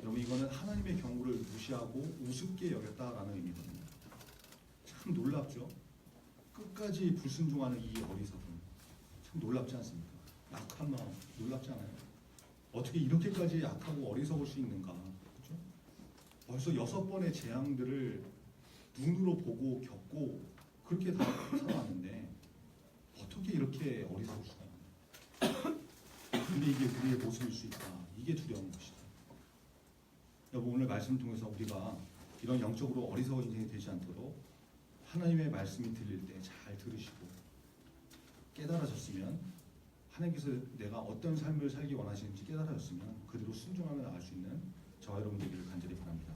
여러분 이거는 하나님의 경고를 무시하고 우습게 여겼다라는 의미거든요. 참 놀랍죠? 끝까지 불순종하는 이 어리석음. 참 놀랍지 않습니까? 약한 마음 놀랍지 않아요? 어떻게 이렇게까지 약하고 어리석을 수 있는가? 그렇죠? 벌써 6번의 재앙들을 눈으로 보고 겪고 그렇게 다 살아왔는데 어떻게 이렇게 어리석을 수가 있나? 근데 이게 우리의 모습일 수 있다. 이게 두려운 것이다. 여러분 오늘 말씀 통해서 우리가 이런 영적으로 어리석은 인생이 되지 않도록 하나님의 말씀이 들릴 때 잘 들으시고 깨달아졌으면 하나님께서 내가 어떤 삶을 살기 원하시는지 깨달아졌으면 그대로 순종하며 나갈 수 있는 저와 여러분 되기를 간절히 바랍니다.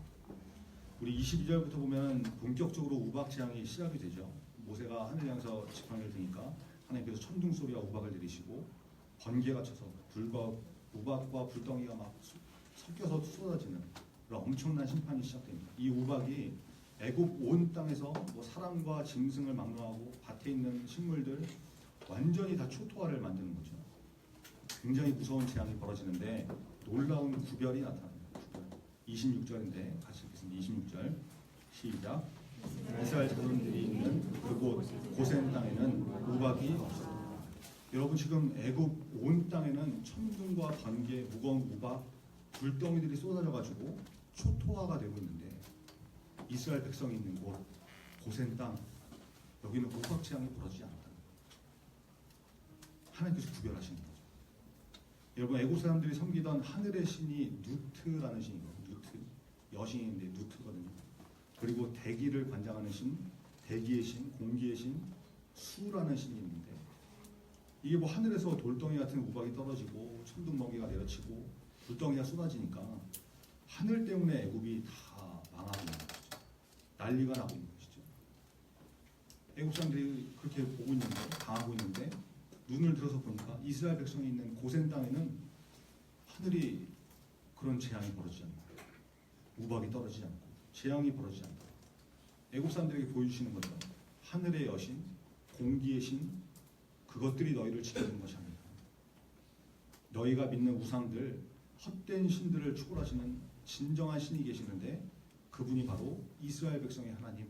우리 22절부터 보면 본격적으로 우박 재앙이 시작이 되죠. 모세가 하늘 향해서 지팡이를 드니까 하나님께서 천둥 소리와 우박을 내리시고 번개가 쳐서 불과 우박과 불덩이가 막 섞여서 쏟아지는 그런 엄청난 심판이 시작됩니다. 이 우박이 애굽 온 땅에서 뭐 사람과 짐승을 막론하고 밭에 있는 식물들 완전히 다 초토화를 만드는 거죠. 굉장히 무서운 재앙이 벌어지는데 놀라운 구별이 나타납니다. 26절인데 같이 읽겠습니다. 26절 시작. 이스라엘 자손들이 있는 그곳 고센 땅에는 우박이 없었다. 여러분 지금 애굽 온 땅에는 천둥과 번개, 무거운 우박, 불덩이들이 쏟아져 가지고 초토화가 되고 있는데 이스라엘 백성이 있는 곳 고센 땅 여기는 우박 재앙이 벌어지지 않았다. 하나님께서 구별하시는 거죠. 여러분 애국 사람들이 섬기던 하늘의 신이 누트라는 신이거든요. 누트 여신인데 누트거든요. 그리고 대기를 관장하는 신, 대기의 신, 공기의 신, 수라는 신이 있는데 이게 뭐 하늘에서 돌덩이 같은 우박이 떨어지고 천둥 번개가 내려치고 불덩이가 쏟아지니까 하늘 때문에 애굽이 다 망하고 있는 것이죠. 난리가 나고 있는 것이죠. 애국 사람들이 그렇게 보고 있는데 당하고 있는데 눈을 들어서 보니까 이스라엘 백성이 있는 고센 땅에는 하늘이 그런 재앙이 벌어지지 않는 거예요. 우박이 떨어지지 않고 재앙이 벌어지지 않다. 애국 사람들에게 보여주시는 거죠. 하늘의 여신, 공기의 신, 그것들이 너희를 지키는 것이 아니다. 너희가 믿는 우상들, 헛된 신들을 초월하시는 진정한 신이 계시는데 그분이 바로 이스라엘 백성의 하나님,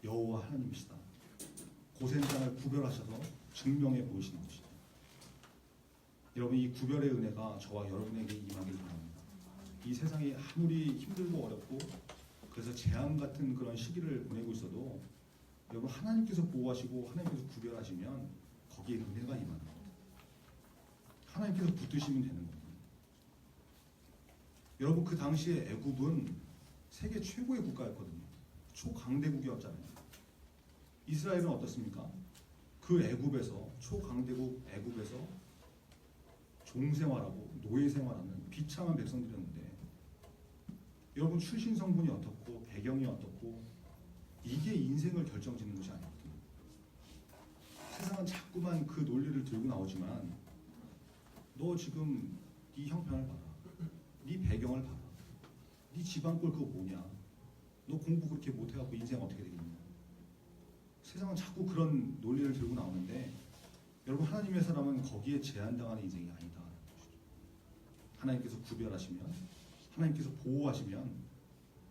여호와 하나님이시다. 고센 땅을 구별하셔서 증명해 보이시는 것이죠. 여러분 이 구별의 은혜가 저와 여러분에게 임하길 바랍니다. 이 세상이 아무리 힘들고 어렵고 그래서 재앙 같은 그런 시기를 보내고 있어도 여러분 하나님께서 보호하시고 하나님께서 구별하시면 거기에 은혜가 임하는 겁니다. 하나님께서 붙드시면 되는 거예요. 여러분 그 당시에 애굽은 세계 최고의 국가였거든요. 초강대국이었잖아요. 이스라엘은 어떻습니까? 그 애굽에서 초강대국 애굽에서 종생활하고 노예생활하는 비참한 백성들이었는데 여러분 출신 성분이 어떻고 배경이 어떻고 이게 인생을 결정짓는 것이 아니거든요. 세상은 자꾸만 그 논리를 들고 나오지만 너 지금 네 형편을 봐라. 네 배경을 봐라. 네 집안꼴 그거 뭐냐. 너 공부 그렇게 못해갖고 인생 어떻게 되겠냐. 세상은 자꾸 그런 논리를 들고 나오는데 여러분 하나님의 사람은 거기에 제한당하는 인생이 아니다. 하나님께서 구별하시면 하나님께서 보호하시면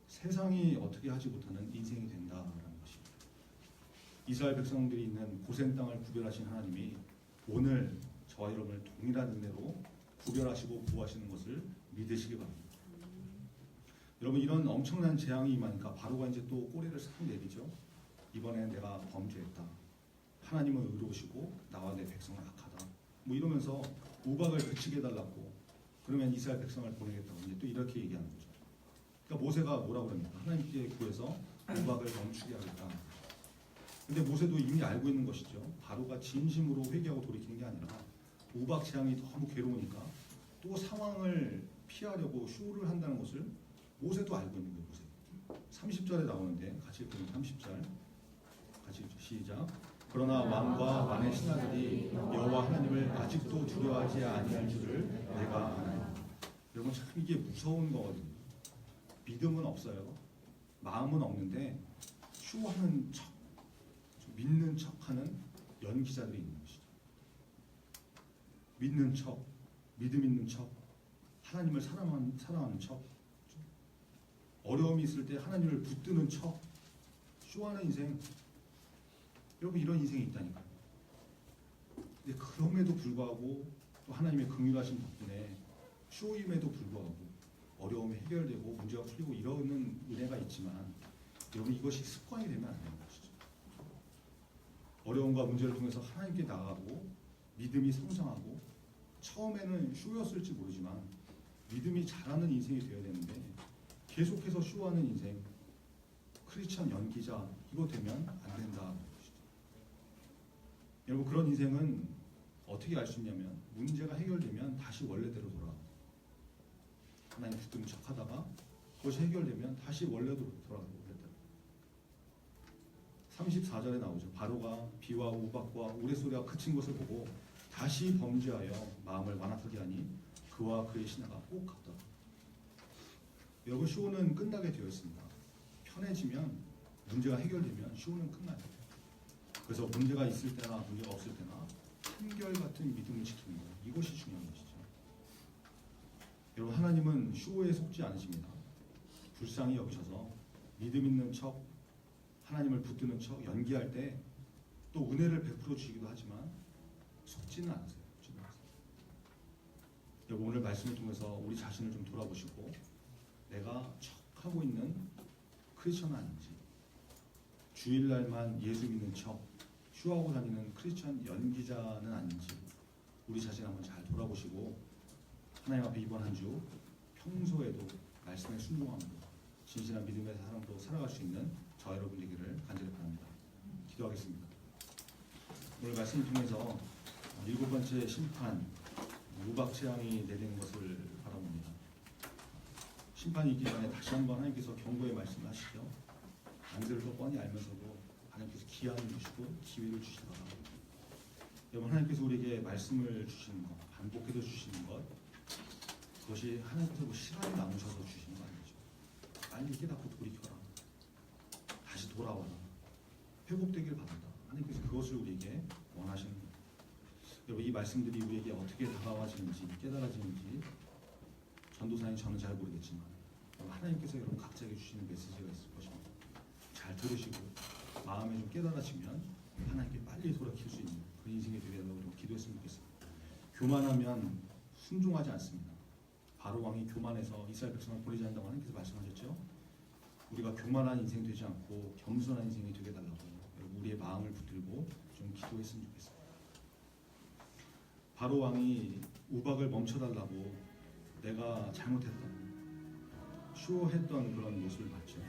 세상이 어떻게 하지 못하는 인생이 된다라는 것입니다. 이스라엘 백성들이 있는 고센 땅을 구별하신 하나님이 오늘 저와 여러분을 동일한 은혜로 구별하시고 보호하시는 것을 믿으시기 바랍니다. 여러분 이런 엄청난 재앙이 임하니까 바로가 이제 또 꼬리를 싹 내리죠. 이번에 내가 범죄했다. 하나님은 의로우시고 나와 내 백성은 악하다. 뭐 이러면서 우박을 그치게 해달라고 그러면 이스라엘 백성을 보내겠다고 이제 또 이렇게 얘기하는 거죠. 그러니까 모세가 뭐라고 그럽니까? 하나님께 구해서 우박을 멈추게 하겠다. 근데 모세도 이미 알고 있는 것이죠. 바로가 진심으로 회개하고 돌이키는 게 아니라 우박 재앙이 너무 괴로우니까 또 상황을 피하려고 쇼를 한다는 것을 모세도 알고 있는 거예요. 모세. 30절에 나오는데 같이 읽으면 30절 같이 시작. 그러나 왕과 왕의 신하들이 여호와 하나님을 아직도 두려워하지 아니할 줄을 내가 아나요. 여러분 참 이게 무서운 거거든요. 믿음은 없어요. 마음은 없는데 쇼하는 척, 믿는 척하는 연기자들이 있는 것이죠. 믿는 척, 믿음 있는 척, 하나님을 사랑하는 척, 어려움이 있을 때 하나님을 붙드는 척, 쇼하는 인생. 여러분 이런 인생이 있다니까요. 근데 그럼에도 불구하고 또 하나님의 긍휼하신 덕분에 쇼임에도 불구하고 어려움이 해결되고 문제가 풀리고 이러는 은혜가 있지만 여러분 이것이 습관이 되면 안 되는 것이죠. 어려움과 문제를 통해서 하나님께 나아가고 믿음이 성장하고 처음에는 쇼였을지 모르지만 믿음이 자라는 인생이 되어야 되는데 계속해서 쇼하는 인생, 크리스천 연기자 이거 되면 안 된다. 여러분 그런 인생은 어떻게 알 수 있냐면 문제가 해결되면 다시 원래대로 돌아갑니다. 하나님 붙드는 척하다가 그것이 해결되면 다시 원래대로 돌아가고 원래대로. 34절에 나오죠. 바로가 비와 우박과 우레소리가 그친 것을 보고 다시 범죄하여 마음을 완악하게 하니 그와 그의 신하가 꼭 같더라. 여러분 쇼는 끝나게 되어 있습니다. 편해지면 문제가 해결되면 쇼는 끝나요. 그래서 문제가 있을 때나 문제가 없을 때나 한결같은 믿음을 지키는 것 이것이 중요한 것이죠. 여러분 하나님은 쇼에 속지 않으십니다. 불쌍히 여기셔서 믿음 있는 척 하나님을 붙드는 척 연기할 때 또 은혜를 베풀어 주시기도 하지만 속지는 않으세요. 여러분 오늘 말씀을 통해서 우리 자신을 좀 돌아보시고 내가 척하고 있는 크리스천은 아닌지 주일날만 예수 믿는 척 쇼하고 다니는 크리스천 연기자는 아닌지 우리 자신 한번 잘 돌아보시고 하나님 앞에 이번 한 주 평소에도 말씀에 순종하며 진실한 믿음의 사람으로 살아갈 수 있는 저 여러분 되기를 간절히 바랍니다. 기도하겠습니다. 오늘 말씀을 통해서 7번째 심판 우박 재앙이 내리는 것을 바라봅니다. 심판이 있기 전에 다시 한번 하나님께서 경고의 말씀을 하시죠. 남들도 뻔히 알면서도 하나님께서 기한을 주시고 기회를 주시다가 여러분 하나님께서 우리에게 말씀을 주시는 것, 반복해서 주시는 것 그것이 하나님께서 뭐 시간이 남으셔서 주시는 거 아니죠. 빨리 깨닫고 돌이켜라. 다시 돌아와라. 회복되길 바란다. 하나님께서 그것을 우리에게 원하시는 거예요. 여러분 이 말씀들이 우리에게 어떻게 다가와지는지 깨달아지는지 전도사님 저는 잘 모르겠지만 하나님께서 여러분 각자에게 주시는 메시지가 있을 것입니다. 잘 들으시고 마음에 좀 깨달아지면 하나님께 빨리 돌아킬 수 있는 그 인생이 되게 하려고 기도했으면 좋겠습니다. 교만하면 순종하지 않습니다. 바로 왕이 교만해서 이스라엘 백성을 보내지 않는다고 하나님께서 말씀하셨죠. 우리가 교만한 인생 되지 않고 겸손한 인생이 되게 해달라고 여러분 우리의 마음을 붙들고 좀 기도했으면 좋겠습니다. 바로 왕이 우박을 멈춰달라고 내가 잘못했던 쇼했던 그런 모습을 봤죠.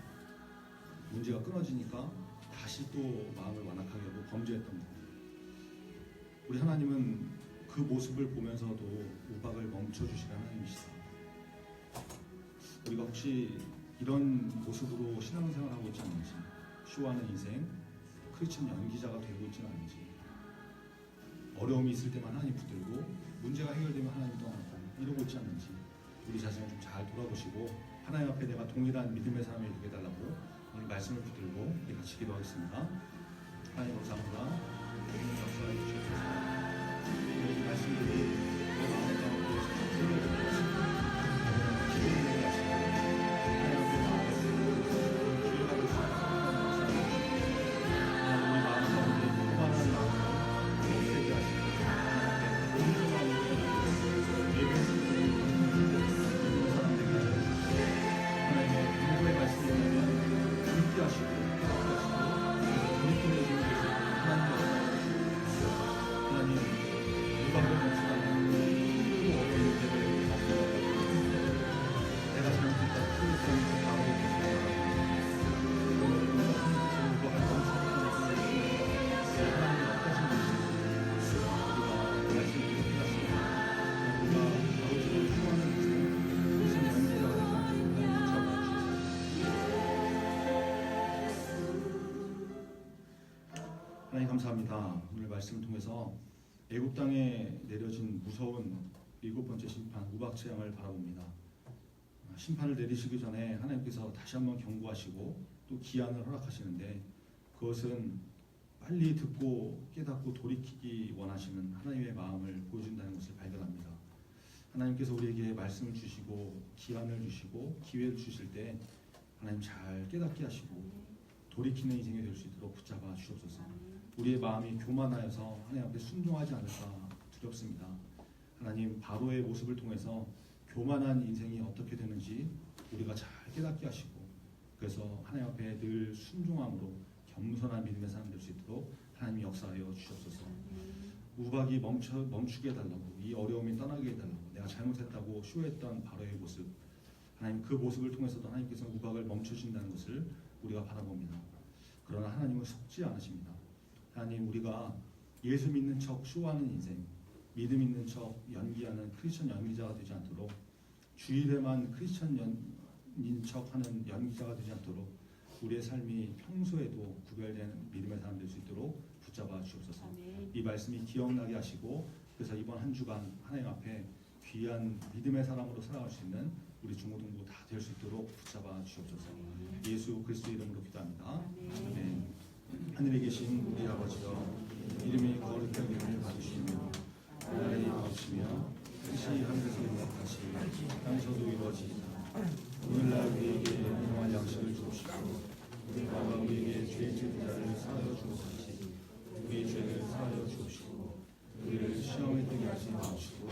문제가 끊어지니까 다시 또 마음을 완악하게 하고 범죄했던 거예요. 우리 하나님은 그 모습을 보면서도 우박을 멈춰주시는 하나님이시다. 우리가 혹시 이런 모습으로 신앙생활하고 있지 않는지, 쇼하는 인생, 크리스천 연기자가 되고 있지는 않은지, 어려움이 있을 때만 하나님 붙들고 문제가 해결되면 하나님 떠나고 이러고 있지 않는지 우리 자신을 좀 잘 돌아보시고 하나님 앞에 내가 동일한 믿음의 사람이 되게 해달라고 오늘 말씀을 붙들고 우리 같이 기도하겠습니다. 하나님 감사합니다. 주님 역사해 주셔서 이 말씀들이 내 마음 가운데 생명을 주시고 기도를 하시고 하나님 앞에 나아가서 주의 받을 수 있는 하나님 우리 마음 가운데 포만한 마음을 없애게 하시고 하나님 앞에 온전한 믿음을 예배를 하나님의 공부의 말씀이 있다면 듣게 하시고 깨닫게 하시고 우리뿐의 주님께서 하나님 역사하시고 하나님 우박을 멈추다는 그 어려운 문제를 없애버리고 내가 잘못했다 그 잘못을 바로 해주시고 오늘 우리가 하나님께서 우박을 멈추다는 것을 하나님이 어떠신 분이신지 우리가 말씀을 듣게 하시고 우리가 바로 지금 수많은 인생 무슨 연기자가 되지 않고 하나님 하나님 감사합니다. 오늘 말씀을 통해서 애굽 땅에 내려진 무서운 7번째 심판 우박 재앙을 바라봅니다. 심판을 내리시기 전에 하나님께서 다시 한번 경고하시고 또 기한을 허락하시는데 그것은 빨리 듣고 깨닫고 돌이키기 원하시는 하나님의 마음을 보여준다는 것을 발견합니다. 하나님께서 우리에게 말씀을 주시고 기한을 주시고 기회를 주실 때 하나님 잘 깨닫게 하시고 돌이키는 인생이 될 수 있도록 붙잡아 주옵소서. 우리의 마음이 교만하여서 하나님 앞에 순종하지 않을까 두렵습니다. 하나님 바로의 모습을 통해서 교만한 인생이 어떻게 되는지 우리가 잘 깨닫게 하시고 그래서 하나님 앞에 늘 순종함으로 겸손한 믿음의 사람 될 수 있도록 하나님이 역사하여 주옵소서. 우박이 멈추게 해달라고 이 어려움이 떠나게 해달라고 내가 잘못했다고 쇼했던 바로의 모습 하나님 그 모습을 통해서도 하나님께서 우박을 멈춰주신다는 것을 우리가 바라봅니다. 그러나 하나님은 속지 않으십니다. 하나님 우리가 예수 믿는 척 쇼하는 인생 믿음 있는 척 연기하는 크리스천 연기자가 되지 않도록 주일에만 크리스천인 척하는 연기자가 되지 않도록 우리의 삶이 평소에도 구별된 믿음의 사람 될 수 있도록 붙잡아 주옵소서. 이 말씀이 기억나게 하시고 그래서 이번 한 주간 하나님 앞에 귀한 믿음의 사람으로 살아갈 수 있는 우리 중고등부 다 될 수 있도록 붙잡아 주옵소서. 예수 그리스도 이름으로 기도합니다. 아멘. 하늘에 계신 우리 아버지여 이름이 거룩하기를 받으시며 나라의 이루어지며 뜻이 하늘에서 이루어지듯이 땅에서도 이루어지이다. 오늘날 우리에게 일용할 양식을 주옵시고 우리가 우리에게 죄 지은 자를 사하여 주옵시고 우리의 죄를 사하여 주옵시고 우리를 시험에 들게 하지 마시고